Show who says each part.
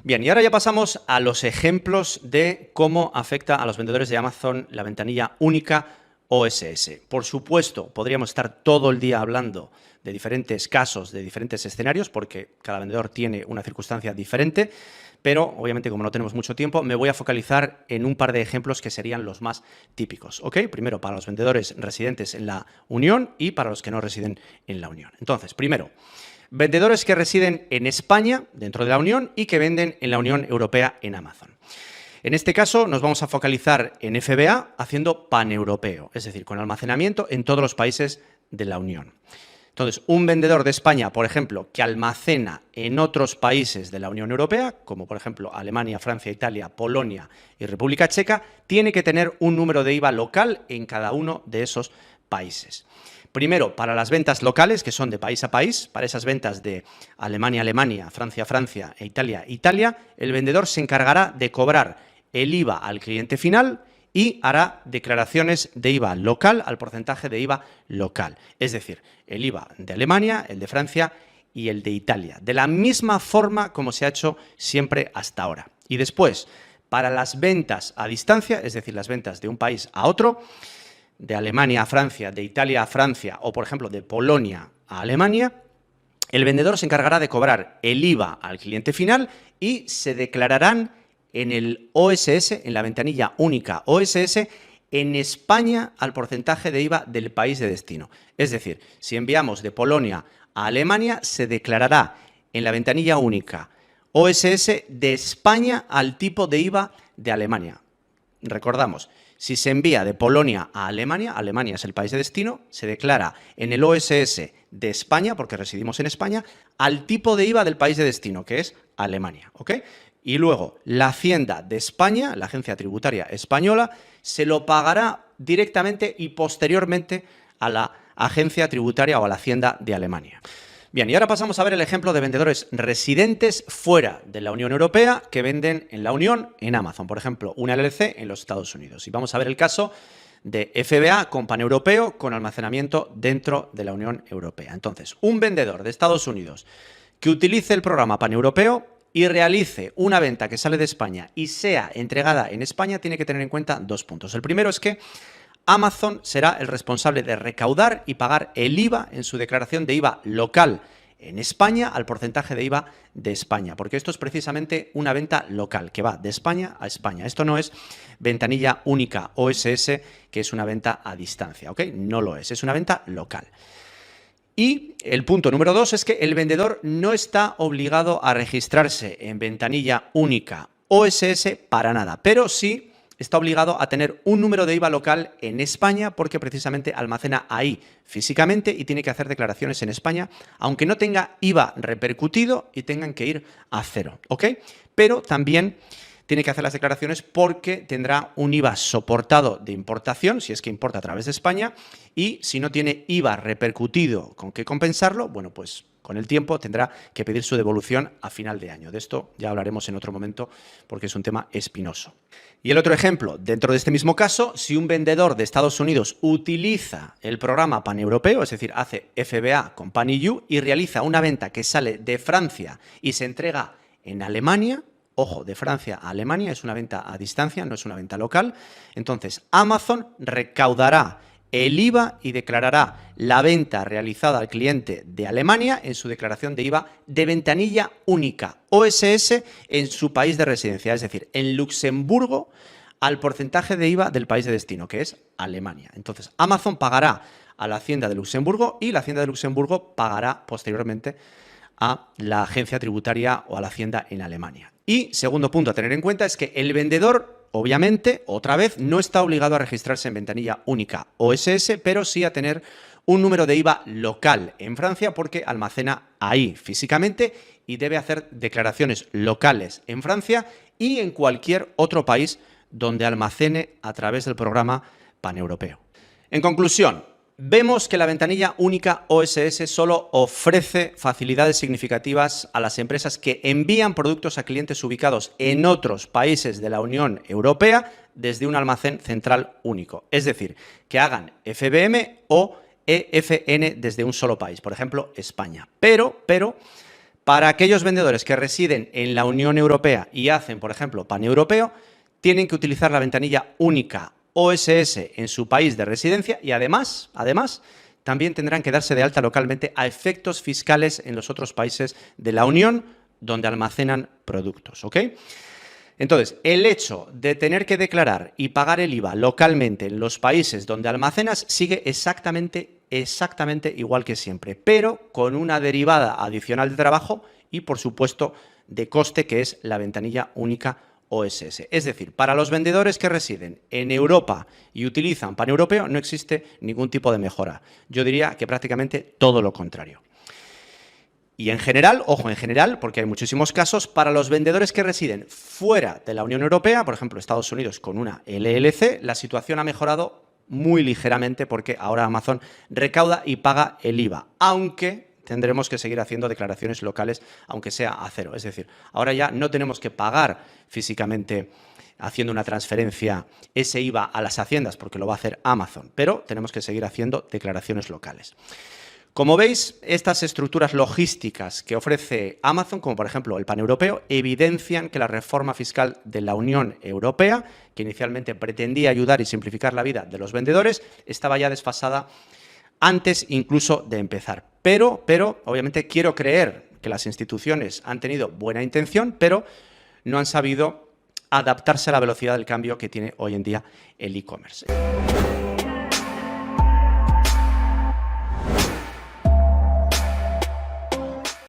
Speaker 1: Bien, y ahora ya pasamos a los ejemplos de cómo afecta a los vendedores de Amazon la ventanilla única OSS. Por supuesto, podríamos estar todo el día hablando de diferentes casos, de diferentes escenarios, porque cada vendedor tiene una circunstancia diferente, pero obviamente como no tenemos mucho tiempo, me voy a focalizar en un par de ejemplos que serían los más típicos, ¿ok? Primero, para los vendedores residentes en la Unión y para los que no residen en la Unión. Entonces, primero, vendedores que residen en España, dentro de la Unión, y que venden en la Unión Europea en Amazon. En este caso nos vamos a focalizar en FBA haciendo paneuropeo, es decir, con almacenamiento en todos los países de la Unión. Entonces, un vendedor de España, por ejemplo, que almacena en otros países de la Unión Europea, como por ejemplo Alemania, Francia, Italia, Polonia y República Checa, tiene que tener un número de IVA local en cada uno de esos países. Primero, para las ventas locales, que son de país a país, para esas ventas de Alemania, Alemania, Francia, Francia e Italia, Italia, el vendedor se encargará de cobrar el IVA al cliente final y hará declaraciones de IVA local al porcentaje de IVA local. Es decir, el IVA de Alemania, el de Francia y el de Italia. De la misma forma como se ha hecho siempre hasta ahora. Y después, para las ventas a distancia, es decir, las ventas de un país a otro, de Alemania a Francia, de Italia a Francia o, por ejemplo, de Polonia a Alemania, el vendedor se encargará de cobrar el IVA al cliente final y se declararán en el OSS, en la ventanilla única OSS, en España al porcentaje de IVA del país de destino. Es decir, si enviamos de Polonia a Alemania, se declarará en la ventanilla única OSS de España al tipo de IVA de Alemania. Recordamos, si se envía de Polonia a Alemania, Alemania es el país de destino, se declara en el OSS de España, porque residimos en España, al tipo de IVA del país de destino, que es Alemania, ¿ok? Y luego, la Hacienda de España, la agencia tributaria española, se lo pagará directamente y posteriormente a la agencia tributaria o a la Hacienda de Alemania. Bien, y ahora pasamos a ver el ejemplo de vendedores residentes fuera de la Unión Europea que venden en la Unión en Amazon, por ejemplo, una LLC en los Estados Unidos. Y vamos a ver el caso de FBA con paneuropeo con almacenamiento dentro de la Unión Europea. Entonces, un vendedor de Estados Unidos que utilice el programa paneuropeo y realice una venta que sale de España y sea entregada en España, tiene que tener en cuenta dos puntos. El primero es que Amazon será el responsable de recaudar y pagar el IVA en su declaración de IVA local en España al porcentaje de IVA de España, porque esto es precisamente una venta local que va de España a España. Esto no es ventanilla única OSS, que es una venta a distancia, ¿ok? No lo es una venta local. Y el punto número 2 es que el vendedor no está obligado a registrarse en ventanilla única OSS para nada, pero sí está obligado a tener un número de IVA local en España porque precisamente almacena ahí físicamente y tiene que hacer declaraciones en España, aunque no tenga IVA repercutido y tengan que ir a cero, ¿ok? Pero también tiene que hacer las declaraciones porque tendrá un IVA soportado de importación, si es que importa a través de España, y si no tiene IVA repercutido con qué compensarlo, bueno, pues con el tiempo tendrá que pedir su devolución a final de año. De esto ya hablaremos en otro momento porque es un tema espinoso. Y el otro ejemplo, dentro de este mismo caso, si un vendedor de Estados Unidos utiliza el programa paneuropeo, es decir, hace FBA con PanEU y realiza una venta que sale de Francia y se entrega en Alemania, ojo, de Francia a Alemania, es una venta a distancia, no es una venta local, entonces Amazon recaudará el IVA y declarará la venta realizada al cliente de Alemania en su declaración de IVA de ventanilla única OSS en su país de residencia, es decir, en Luxemburgo al porcentaje de IVA del país de destino, que es Alemania. Entonces, Amazon pagará a la Hacienda de Luxemburgo y la Hacienda de Luxemburgo pagará posteriormente a la agencia tributaria o a la Hacienda en Alemania. Y segundo punto a tener en cuenta es que el vendedor, obviamente, otra vez, no está obligado a registrarse en ventanilla única OSS, pero sí a tener un número de IVA local en Francia porque almacena ahí físicamente y debe hacer declaraciones locales en Francia y en cualquier otro país donde almacene a través del programa paneuropeo. En conclusión, vemos que la ventanilla única OSS solo ofrece facilidades significativas a las empresas que envían productos a clientes ubicados en otros países de la Unión Europea desde un almacén central único. Es decir, que hagan FBM o EFN desde un solo país, por ejemplo, España. Pero Para aquellos vendedores que residen en la Unión Europea y hacen, por ejemplo, paneuropeo, tienen que utilizar la ventanilla única OSS en su país de residencia y además, también tendrán que darse de alta localmente a efectos fiscales en los otros países de la Unión donde almacenan productos, ¿ok? Entonces, el hecho de tener que declarar y pagar el IVA localmente en los países donde almacenas sigue exactamente igual que siempre, pero con una derivada adicional de trabajo y, por supuesto, de coste, que es la ventanilla única OSS. Es decir, para los vendedores que residen en Europa y utilizan paneuropeo no existe ningún tipo de mejora. Yo diría que prácticamente todo lo contrario. Y en general, ojo, en general, porque hay muchísimos casos, para los vendedores que residen fuera de la Unión Europea, por ejemplo, Estados Unidos con una LLC, la situación ha mejorado muy ligeramente porque ahora Amazon recauda y paga el IVA, aunque tendremos que seguir haciendo declaraciones locales, aunque sea a cero. Es decir, ahora ya no tenemos que pagar físicamente haciendo una transferencia ese IVA a las haciendas, porque lo va a hacer Amazon, pero tenemos que seguir haciendo declaraciones locales. Como veis, estas estructuras logísticas que ofrece Amazon, como por ejemplo el paneuropeo, evidencian que la reforma fiscal de la Unión Europea, que inicialmente pretendía ayudar y simplificar la vida de los vendedores, estaba ya desfasada antes incluso de empezar. Pero, obviamente quiero creer que las instituciones han tenido buena intención, pero no han sabido adaptarse a la velocidad del cambio que tiene hoy en día el e-commerce.